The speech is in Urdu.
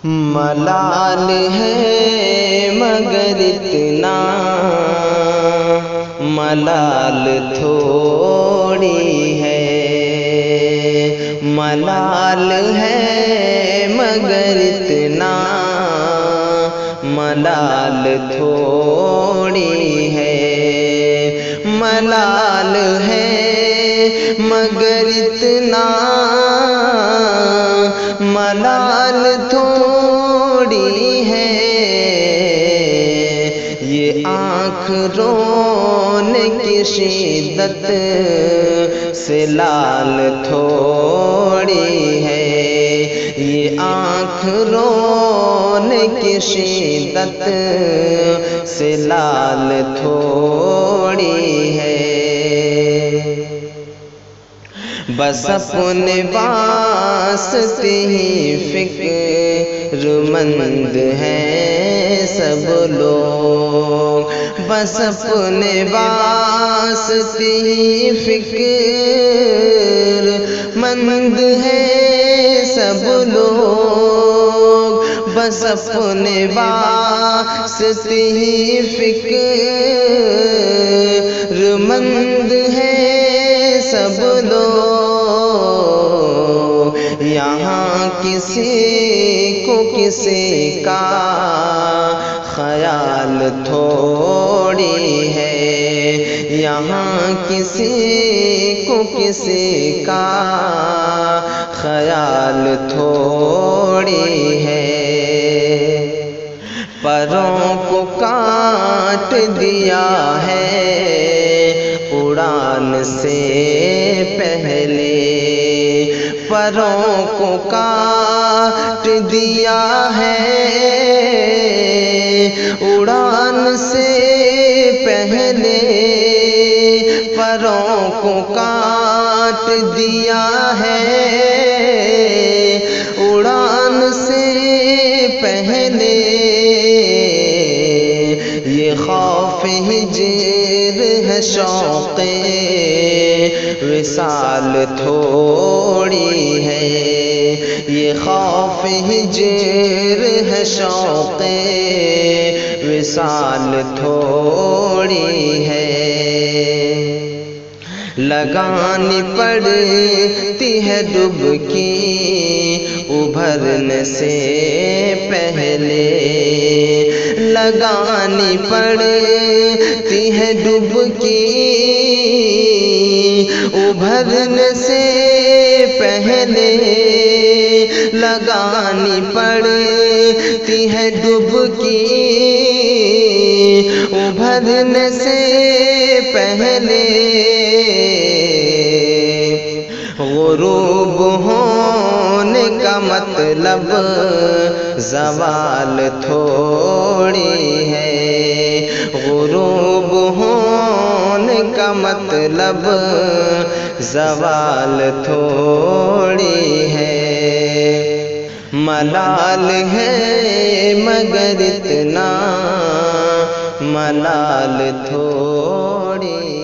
ملال ہے مگر اتنا ملال تھوڑی ہے، ملال ہے مگر اتنا ملال تھوڑی ہے، ملال ہے مگر اتنا ملال تھوڑی ہے، یہ آنکھ رونے کی شدت سے لال تھوڑی ہے، یہ آنکھ رونے کی شدت سے لال تھوڑی ہے، بس اپنے واسطے ہی فکر مند ہیں سب لوگ، بس اپنے واسطے ہی فکر مند ہیں سب لوگ، بس اپنے واسطے ہی فکر مند ہیں سب لوگ، یہاں کسی کو کسی کا خیال تھوڑی ہے، یہاں کسی کو کسی کا خیال تھوڑی ہے، پروں کو کاٹ دیا ہے اڑان سے پہلے، پروں کو کاٹ دیا ہے اڑان سے پہلے، پروں کو کاٹ دیا ہے اڑان سے پہلے، یہ خوف ہجر ہے شوق وصال تھوڑی ہے، یہ خوف ہجر ہے شوق وصال تھوڑی ہے، لگانی پڑتی ہے ڈبکی ابھرنے سے پہلے، لگانی پڑتی ہے ڈبکی ابھرنے سے پہلے، لگانی پڑتی ہے ڈبکی ابھرنے سے پہلے، غروب ہونے کا مطلب زوال تھوڑی ہے، غروب ہونے کا مطلب زوال تھوڑی ہے، ملال ہے مگر اتنا ملال تھوڑی